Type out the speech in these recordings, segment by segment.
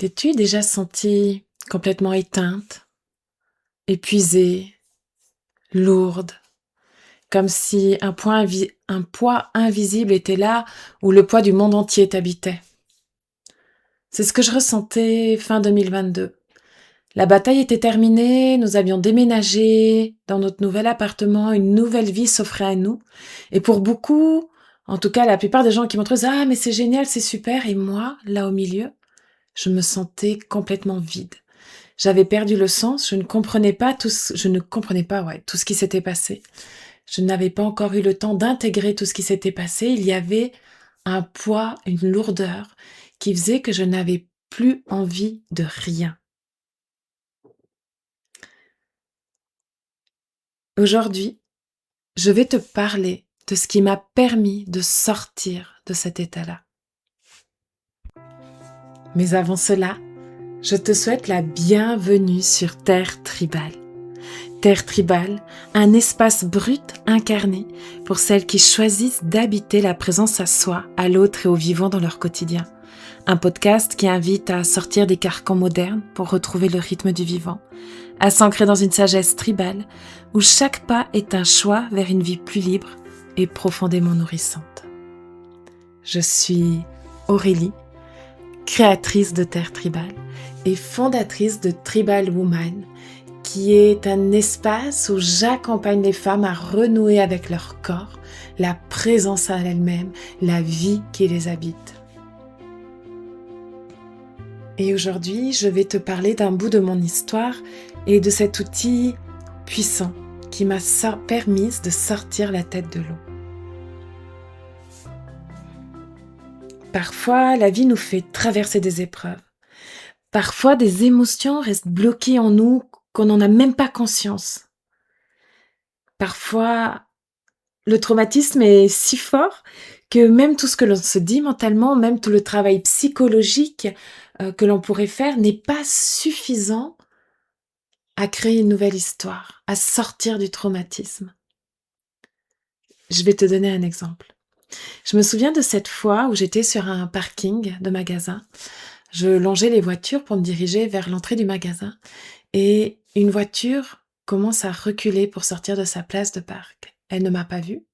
T'es-tu déjà sentie complètement éteinte, épuisée, lourde, comme si un poids invisible était là où le poids du monde entier t'habitait? C'est ce que je ressentais fin 2022. La bataille était terminée, nous avions déménagé dans notre nouvel appartement, une nouvelle vie s'offrait à nous. Et pour beaucoup, en tout cas la plupart des gens qui m'entourent, ah mais c'est génial, c'est super, et moi, là au milieu, je me sentais complètement vide. J'avais perdu le sens, je ne comprenais pas, ouais, tout ce qui s'était passé. Je n'avais pas encore eu le temps d'intégrer tout ce qui s'était passé. Il y avait un poids, une lourdeur qui faisait que je n'avais plus envie de rien. Aujourd'hui, je vais te parler de ce qui m'a permis de sortir de cet état-là. Mais avant cela, je te souhaite la bienvenue sur Terre Tribale. Terre Tribale, un espace brut incarné pour celles qui choisissent d'habiter la présence à soi, à l'autre et au vivant dans leur quotidien. Un podcast qui invite à sortir des carcans modernes pour retrouver le rythme du vivant, à s'ancrer dans une sagesse tribale où chaque pas est un choix vers une vie plus libre et profondément nourrissante. Je suis Aurélie, créatrice de Terre Tribale et fondatrice de Tribal Woman, qui est un espace où j'accompagne les femmes à renouer avec leur corps, la présence à elles-mêmes, la vie qui les habite. Et aujourd'hui, je vais te parler d'un bout de mon histoire et de cet outil puissant qui m'a permis de sortir la tête de l'eau. Parfois, la vie nous fait traverser des épreuves. Parfois, des émotions restent bloquées en nous qu'on n'en a même pas conscience. Parfois, le traumatisme est si fort que même tout ce que l'on se dit mentalement, même tout le travail psychologique que l'on pourrait faire n'est pas suffisant à créer une nouvelle histoire, à sortir du traumatisme. Je vais te donner un exemple. Je me souviens de cette fois où j'étais sur un parking de magasin. Je longeais les voitures pour me diriger vers l'entrée du magasin et une voiture commence à reculer pour sortir de sa place de parc. Elle ne m'a pas vue.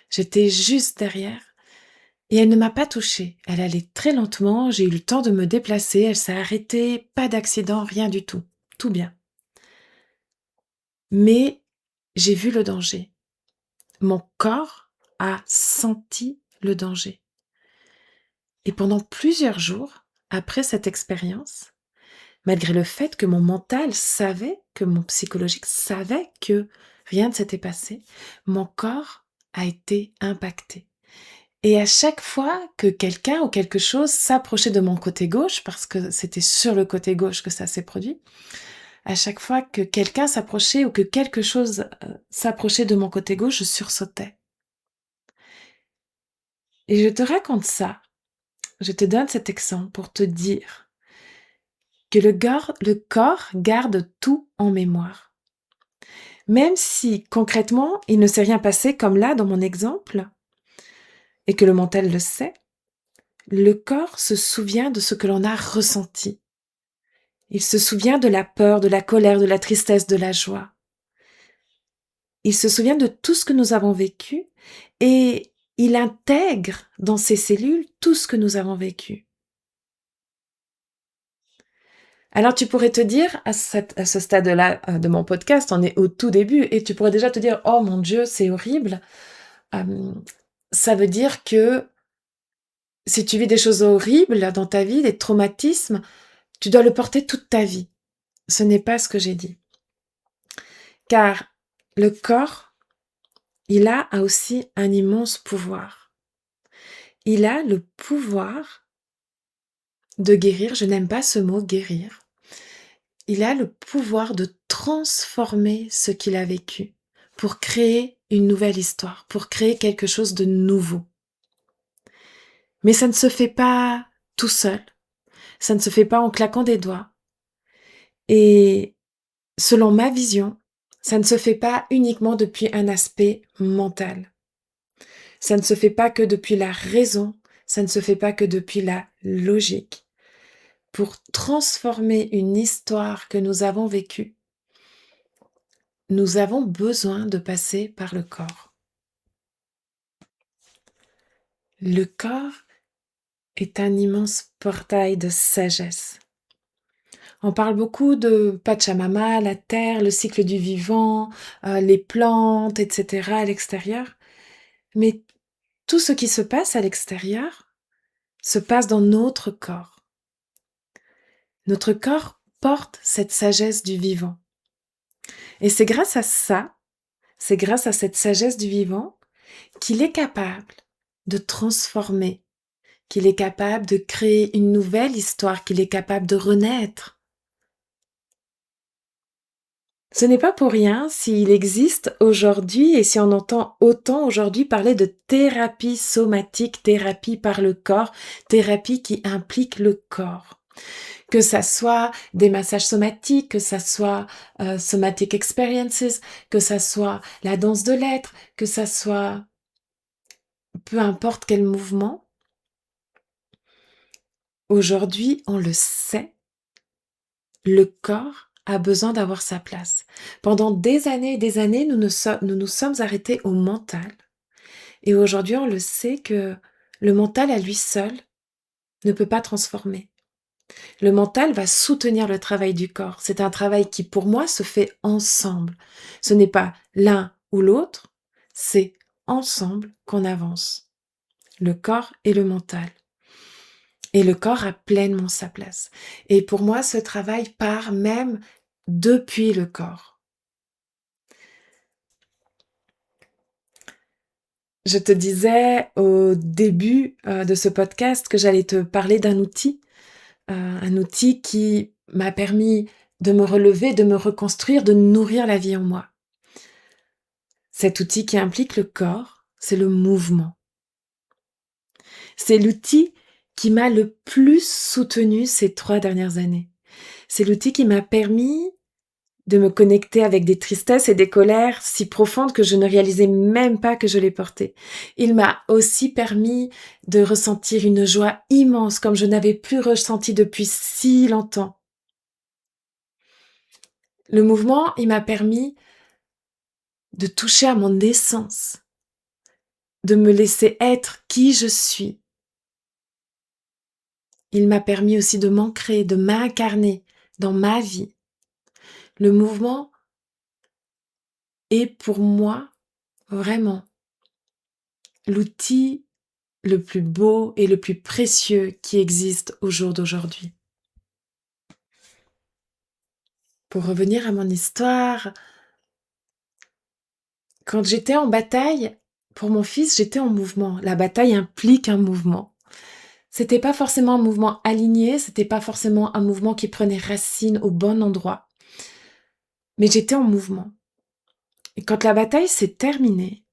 J'étais juste derrière et elle ne m'a pas touchée. Elle allait très lentement, j'ai eu le temps de me déplacer, elle s'est arrêtée, pas d'accident, rien du tout. Tout bien. Mais j'ai vu le danger. Mon corps a senti le danger. Et pendant plusieurs jours, après cette expérience, malgré le fait que mon mental savait, que mon psychologique savait que rien ne s'était passé, mon corps a été impacté. Et à chaque fois que quelqu'un ou quelque chose s'approchait de mon côté gauche, parce que c'était sur le côté gauche que ça s'est produit, à chaque fois que quelqu'un s'approchait ou que quelque chose s'approchait de mon côté gauche, je sursautais. Et je te raconte ça, je te donne cet exemple pour te dire que le corps garde tout en mémoire. Même si concrètement, il ne s'est rien passé comme là dans mon exemple, et que le mental le sait, le corps se souvient de ce que l'on a ressenti. Il se souvient de la peur, de la colère, de la tristesse, de la joie. Il se souvient de tout ce que nous avons vécu et il intègre dans ses cellules tout ce que nous avons vécu. Alors tu pourrais te dire, à ce stade-là de mon podcast, on est au tout début, et tu pourrais déjà te dire, oh mon Dieu, c'est horrible. Ça veut dire que si tu vis des choses horribles dans ta vie, des traumatismes, tu dois le porter toute ta vie. Ce n'est pas ce que j'ai dit. Car le corps, il a aussi un immense pouvoir. Il a le pouvoir de guérir, je n'aime pas ce mot guérir. Il a le pouvoir de transformer ce qu'il a vécu pour créer une nouvelle histoire, pour créer quelque chose de nouveau. Mais ça ne se fait pas tout seul, ça ne se fait pas en claquant des doigts. Et selon ma vision, ça ne se fait pas uniquement depuis un aspect mental. Ça ne se fait pas que depuis la raison, ça ne se fait pas que depuis la logique. pour transformer une histoire que nous avons vécue, nous avons besoin de passer par le corps. Le corps est un immense portail de sagesse. On parle beaucoup de Pachamama, la terre, le cycle du vivant, les plantes, etc. à l'extérieur. Mais tout ce qui se passe à l'extérieur se passe dans notre corps. Notre corps porte cette sagesse du vivant. Et c'est grâce à ça, c'est grâce à cette sagesse du vivant qu'il est capable de transformer, qu'il est capable de créer une nouvelle histoire, qu'il est capable de renaître. Ce n'est pas pour rien s'il existe aujourd'hui et si on entend autant aujourd'hui parler de thérapie somatique, thérapie par le corps, thérapie qui implique le corps. Que ça soit des massages somatiques, que ça soit somatic experiences, que ça soit la danse de l'être, que ça soit peu importe quel mouvement. Aujourd'hui, on le sait, le corps a besoin d'avoir sa place. Pendant des années et des années, nous nous sommes arrêtés au mental. Et aujourd'hui, on le sait que le mental à lui seul ne peut pas transformer. Le mental va soutenir le travail du corps. C'est un travail qui, pour moi, se fait ensemble. Ce n'est pas l'un ou l'autre, c'est ensemble qu'on avance. Le corps et le mental. Et le corps a pleinement sa place. Et pour moi, ce travail part même depuis le corps. Je te disais au début de ce podcast que j'allais te parler d'un outil, un outil qui m'a permis de me relever, de me reconstruire, de nourrir la vie en moi. Cet outil qui implique le corps, c'est le mouvement. C'est l'outil qui m'a le plus soutenue ces 3 dernières années. C'est l'outil qui m'a permis de me connecter avec des tristesses et des colères si profondes que je ne réalisais même pas que je les portais. Il m'a aussi permis de ressentir une joie immense comme je n'avais plus ressenti depuis si longtemps. Le mouvement, il m'a permis de toucher à mon essence, de me laisser être qui je suis. Il m'a permis aussi de m'ancrer, de m'incarner dans ma vie. Le mouvement est pour moi vraiment l'outil le plus beau et le plus précieux qui existe au jour d'aujourd'hui. Pour revenir à mon histoire, quand j'étais en bataille, pour mon fils, j'étais en mouvement. La bataille implique un mouvement. C'était pas forcément un mouvement aligné, c'était pas forcément un mouvement qui prenait racine au bon endroit. Mais j'étais en mouvement. Et quand la bataille s'est terminée,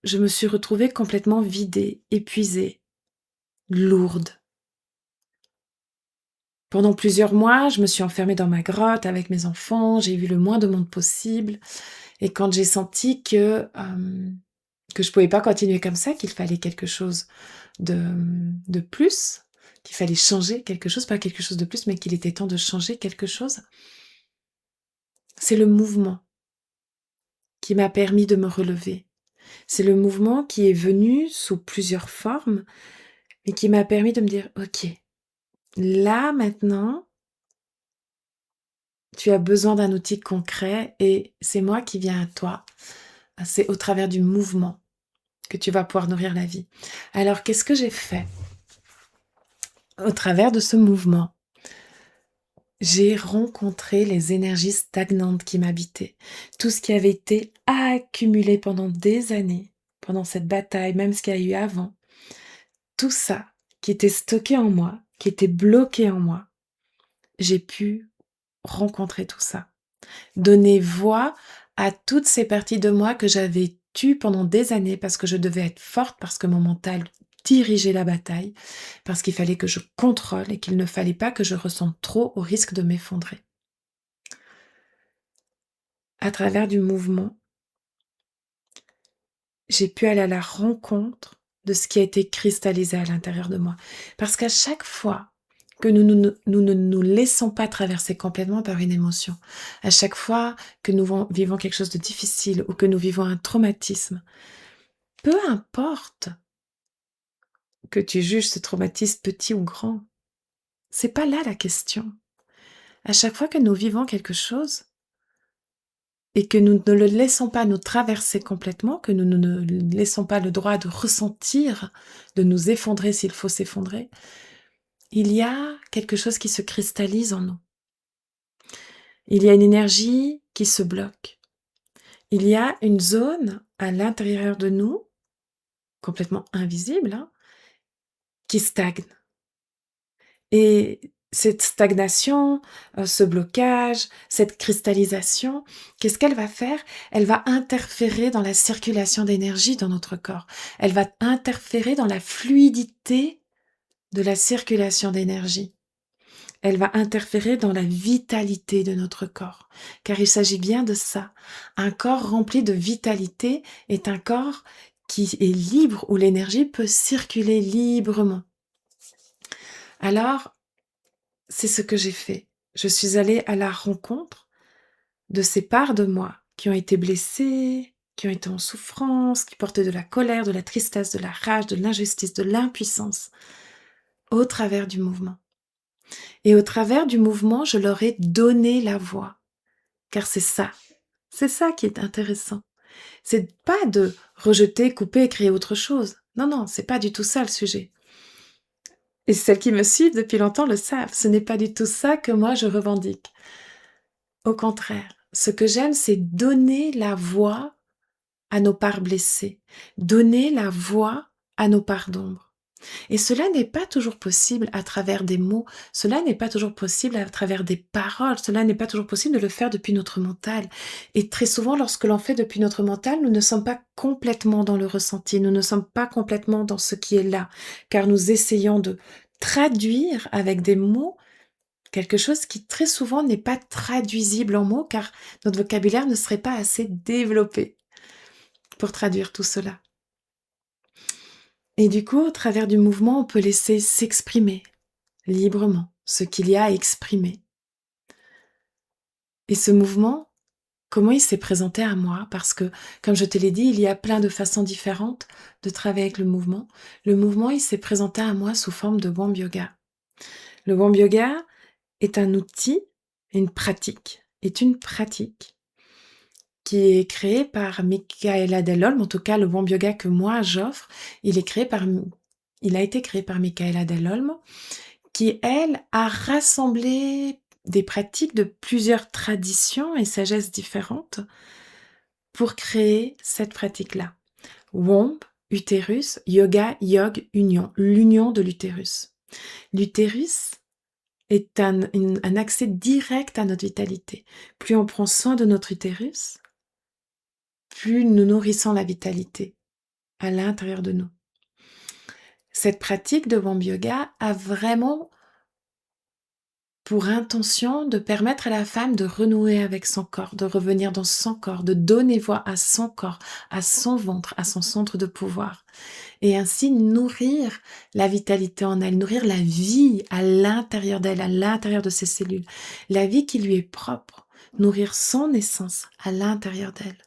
je me suis retrouvée complètement vidée, épuisée, lourde. Pendant plusieurs mois, je me suis enfermée dans ma grotte avec mes enfants, j'ai vu le moins de monde possible. Et quand j'ai senti que je pouvais pas continuer comme ça, qu'il fallait quelque chose de plus, qu'il fallait changer quelque chose, pas quelque chose de plus, mais qu'il était temps de changer quelque chose, c'est le mouvement qui m'a permis de me relever. C'est le mouvement qui est venu sous plusieurs formes, mais qui m'a permis de me dire, OK, là maintenant, tu as besoin d'un outil concret et c'est moi qui viens à toi. C'est au travers du mouvement que tu vas pouvoir nourrir la vie. Alors, qu'est-ce que j'ai fait au travers de ce mouvement? J'ai rencontré les énergies stagnantes qui m'habitaient, tout ce qui avait été accumulé pendant des années, pendant cette bataille, même ce qu'il y a eu avant, tout ça qui était stocké en moi, qui était bloqué en moi, j'ai pu rencontrer tout ça, donner voix à toutes ces parties de moi que j'avais tues pendant des années parce que je devais être forte, parce que mon mental dirigeait la bataille, parce qu'il fallait que je contrôle et qu'il ne fallait pas que je ressente trop au risque de m'effondrer. À travers du mouvement, j'ai pu aller à la rencontre de ce qui a été cristallisé à l'intérieur de moi. Parce qu'à chaque fois que nous ne nous laissons pas traverser complètement par une émotion, à chaque fois que nous vivons quelque chose de difficile ou que nous vivons un traumatisme, peu importe que tu juges ce traumatisme petit ou grand, c'est pas là la question. À chaque fois que nous vivons quelque chose et que nous ne le laissons pas nous traverser complètement, que nous ne laissons pas le droit de ressentir, de nous effondrer s'il faut s'effondrer, il y a quelque chose qui se cristallise en nous. Il y a une énergie qui se bloque. Il y a une zone à l'intérieur de nous, complètement invisible, hein, qui stagne. Et cette stagnation, ce blocage, cette cristallisation, qu'est-ce qu'elle va faire? Elle va interférer dans la circulation d'énergie dans notre corps. Elle va interférer dans la fluidité de la circulation d'énergie. Elle va interférer dans la vitalité de notre corps, car il s'agit bien de ça. Un corps rempli de vitalité est un corps qui est libre, où l'énergie peut circuler librement. Alors, c'est ce que j'ai fait. Je suis allée à la rencontre de ces parts de moi qui ont été blessées, qui ont été en souffrance, qui portaient de la colère, de la tristesse, de la rage, de l'injustice, de l'impuissance, au travers du mouvement. Et au travers du mouvement, je leur ai donné la voix. Car c'est ça qui est intéressant. C'est pas de rejeter, couper et créer autre chose. Non, non, c'est pas du tout ça le sujet. Et celles qui me suivent depuis longtemps le savent, ce n'est pas du tout ça que moi je revendique. Au contraire, ce que j'aime, c'est donner la voix à nos parts blessées, donner la voix à nos parts d'ombre. Et cela n'est pas toujours possible à travers des mots, cela n'est pas toujours possible à travers des paroles, cela n'est pas toujours possible de le faire depuis notre mental. Et très souvent, lorsque l'on fait depuis notre mental, nous ne sommes pas complètement dans le ressenti, nous ne sommes pas complètement dans ce qui est là, car nous essayons de traduire avec des mots quelque chose qui très souvent n'est pas traduisible en mots, car notre vocabulaire ne serait pas assez développé pour traduire tout cela. Et du coup, au travers du mouvement, on peut laisser s'exprimer librement ce qu'il y a à exprimer. Et ce mouvement, comment il s'est présenté à moi? Parce que, comme je te l'ai dit, il y a plein de façons différentes de travailler avec le mouvement. Le mouvement, il s'est présenté à moi sous forme de Womb Yoga. Le Womb Yoga est un outil, est une pratique qui est créée par Michaela Dell'Olmo. En tout cas, le Womb Yoga que moi j'offre, il a été créé par Michaela Dell'Olmo, qui, elle, a rassemblé des pratiques de plusieurs traditions et sagesses différentes pour créer cette pratique-là. Womb, utérus, yoga, yog, union, l'union de l'utérus. L'utérus est un accès direct à notre vitalité. Plus on prend soin de notre utérus, plus nous nourrissons la vitalité à l'intérieur de nous. Cette pratique de Womb Yoga a vraiment pour intention de permettre à la femme de renouer avec son corps, de revenir dans son corps, de donner voix à son corps, à son ventre, à son centre de pouvoir, et ainsi nourrir la vitalité en elle, nourrir la vie à l'intérieur d'elle, à l'intérieur de ses cellules, la vie qui lui est propre, nourrir son essence à l'intérieur d'elle.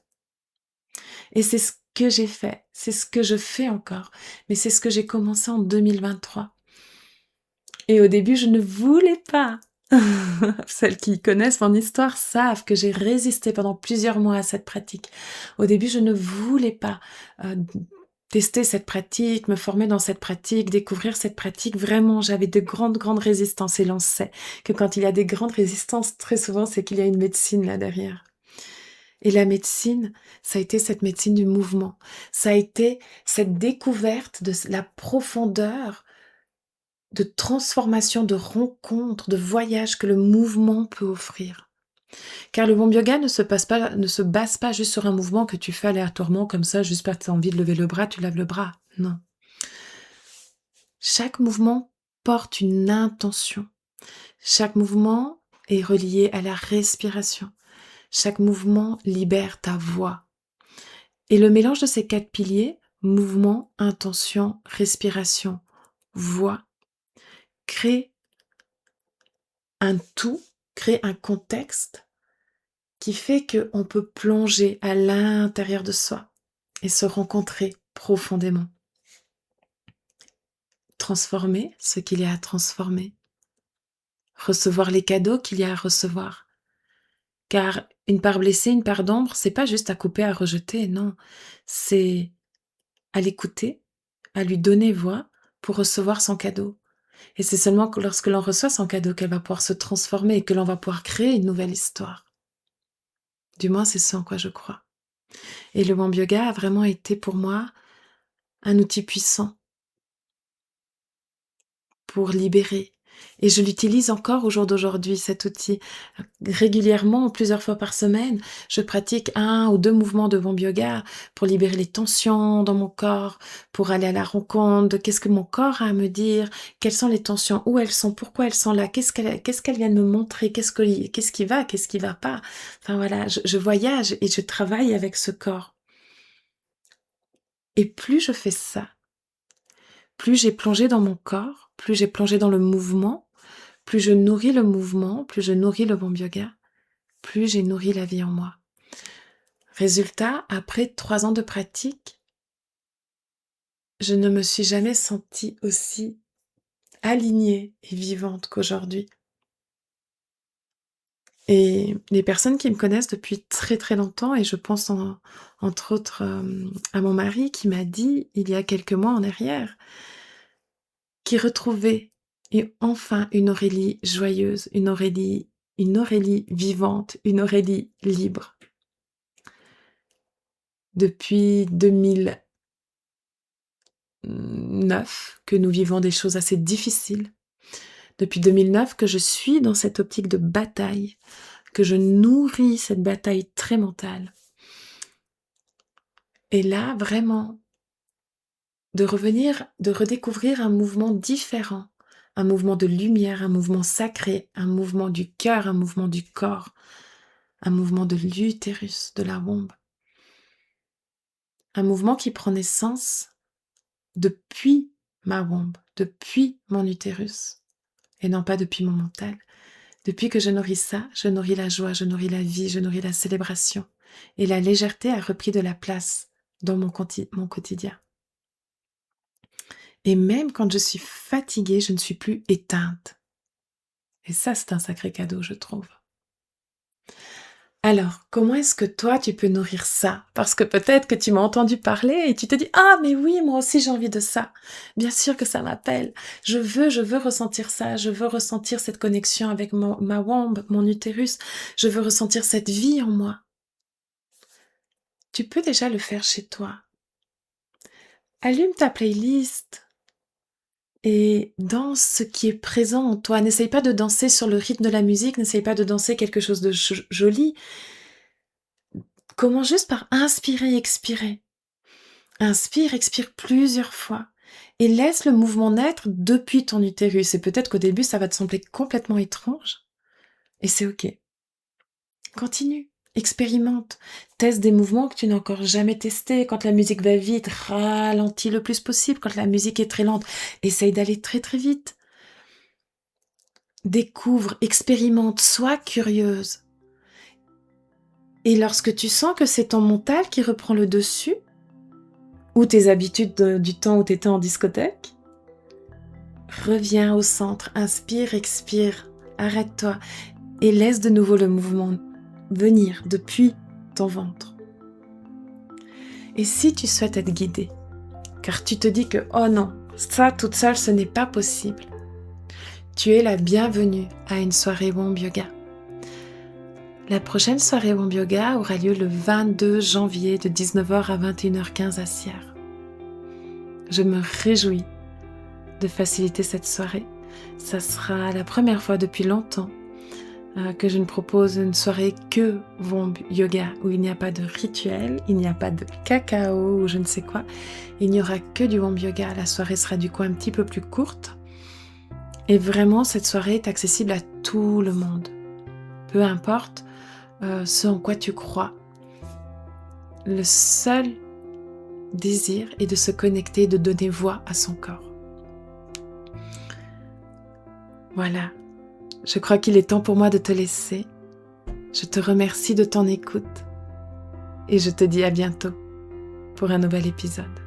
Et c'est ce que j'ai fait, c'est ce que je fais encore, mais c'est ce que j'ai commencé en 2023. Et au début, je ne voulais pas. Celles qui connaissent mon histoire savent que j'ai résisté pendant plusieurs mois à cette pratique. Au début, je ne voulais pas tester cette pratique, me former dans cette pratique, découvrir cette pratique. Vraiment, j'avais de grandes résistances. Et l'on sait que quand il y a des grandes résistances, très souvent, c'est qu'il y a une médecine là derrière. Et la médecine, ça a été cette médecine du mouvement. Ça a été cette découverte de la profondeur de transformation, de rencontre, de voyage que le mouvement peut offrir. Car le Womb Yoga ne se base pas juste sur un mouvement que tu fais aléatoirement comme ça, juste parce que tu as envie de lever le bras, tu lèves le bras. Non. Chaque mouvement porte une intention. Chaque mouvement est relié à la respiration. Chaque mouvement libère ta voix. Et le mélange de ces 4 piliers, mouvement, intention, respiration, voix, crée un tout, crée un contexte qui fait qu'on peut plonger à l'intérieur de soi et se rencontrer profondément. Transformer ce qu'il y a à transformer. Recevoir les cadeaux qu'il y a à recevoir. Car une part blessée, une part d'ombre, c'est pas juste à couper, à rejeter, non. C'est à l'écouter, à lui donner voix pour recevoir son cadeau. Et c'est seulement lorsque l'on reçoit son cadeau qu'elle va pouvoir se transformer et que l'on va pouvoir créer une nouvelle histoire. Du moins, c'est ce en quoi je crois. Et le Womb Yoga a vraiment été pour moi un outil puissant pour libérer. Et je l'utilise encore au jour d'aujourd'hui, cet outil. Régulièrement, plusieurs fois par semaine, je pratique 1 ou 2 mouvements de Womb Yoga pour libérer les tensions dans mon corps, pour aller à la rencontre de qu'est-ce que mon corps a à me dire, quelles sont les tensions, où elles sont, pourquoi elles sont là, qu'est-ce qu'elles viennent me montrer, qu'est-ce qui va, qu'est-ce qui va pas. Enfin voilà, je voyage et je travaille avec ce corps. Et plus je fais ça, plus j'ai plongé dans mon corps, plus j'ai plongé dans le mouvement, plus je nourris le mouvement, plus je nourris le Womb Yoga, plus j'ai nourri la vie en moi. Résultat, après 3 ans de pratique, je ne me suis jamais sentie aussi alignée et vivante qu'aujourd'hui. Et les personnes qui me connaissent depuis très très longtemps, et je pense entre autres à mon mari qui m'a dit il y a quelques mois en arrière, qui retrouvait et enfin une Aurélie joyeuse, une Aurélie vivante, une Aurélie libre. Depuis 2009 que nous vivons des choses assez difficiles. Depuis 2009 que je suis dans cette optique de bataille, que je nourris cette bataille très mentale. Et là, vraiment, de revenir, de redécouvrir un mouvement différent, un mouvement de lumière, un mouvement sacré, un mouvement du cœur, un mouvement du corps, un mouvement de l'utérus, de la womb. Un mouvement qui prend naissance depuis ma womb, depuis mon utérus, et non pas depuis mon mental. Depuis que je nourris ça, je nourris la joie, je nourris la vie, je nourris la célébration. Et la légèreté a repris de la place dans mon quotidien. Et même quand je suis fatiguée, je ne suis plus éteinte. Et ça, c'est un sacré cadeau, je trouve. Alors, comment est-ce que toi, tu peux nourrir ça? Parce que peut-être que tu m'as entendu parler et tu te dis, ah, mais oui, moi aussi j'ai envie de ça. Bien sûr que ça m'appelle. Je veux ressentir ça. Je veux ressentir cette connexion avec ma womb, mon utérus. Je veux ressentir cette vie en moi. Tu peux déjà le faire chez toi. Allume ta playlist et danse ce qui est présent en toi. N'essaye pas de danser sur le rythme de la musique, n'essaye pas de danser quelque chose de joli. Commence juste par inspirer, expirer. Inspire, expire plusieurs fois et laisse le mouvement naître depuis ton utérus. Et peut-être qu'au début, ça va te sembler complètement étrange. Et c'est ok. Continue, expérimente, teste des mouvements que tu n'as encore jamais testés. Quand la musique va vite, ralentis le plus possible. Quand la musique est très lente, essaye d'aller très très vite. Découvre, expérimente, sois curieuse. Et lorsque tu sens que c'est ton mental qui reprend le dessus, ou tes habitudes du temps où tu étais en discothèque, reviens au centre, inspire, expire, arrête-toi et laisse de nouveau le mouvement venir depuis ton ventre. Et si tu souhaites être guidée, car tu te dis que oh non, ça toute seule ce n'est pas possible, tu es la bienvenue à une soirée Womb Yoga. La prochaine soirée Womb Yoga aura lieu le 22 janvier de 19h à 21h15 à Sierre. Je me réjouis de faciliter cette soirée. Ça sera la première fois depuis longtemps que je ne propose une soirée que Womb Yoga, où il n'y a pas de rituel, il n'y a pas de cacao ou je ne sais quoi. Il n'y aura que du Womb Yoga. La soirée sera du coup un petit peu plus courte. Et vraiment, cette soirée est accessible à tout le monde. Peu importe ce en quoi tu crois. Le seul désir est de se connecter, de donner voix à son corps. Voilà. Je crois qu'il est temps pour moi de te laisser. Je te remercie de ton écoute et je te dis à bientôt pour un nouvel épisode.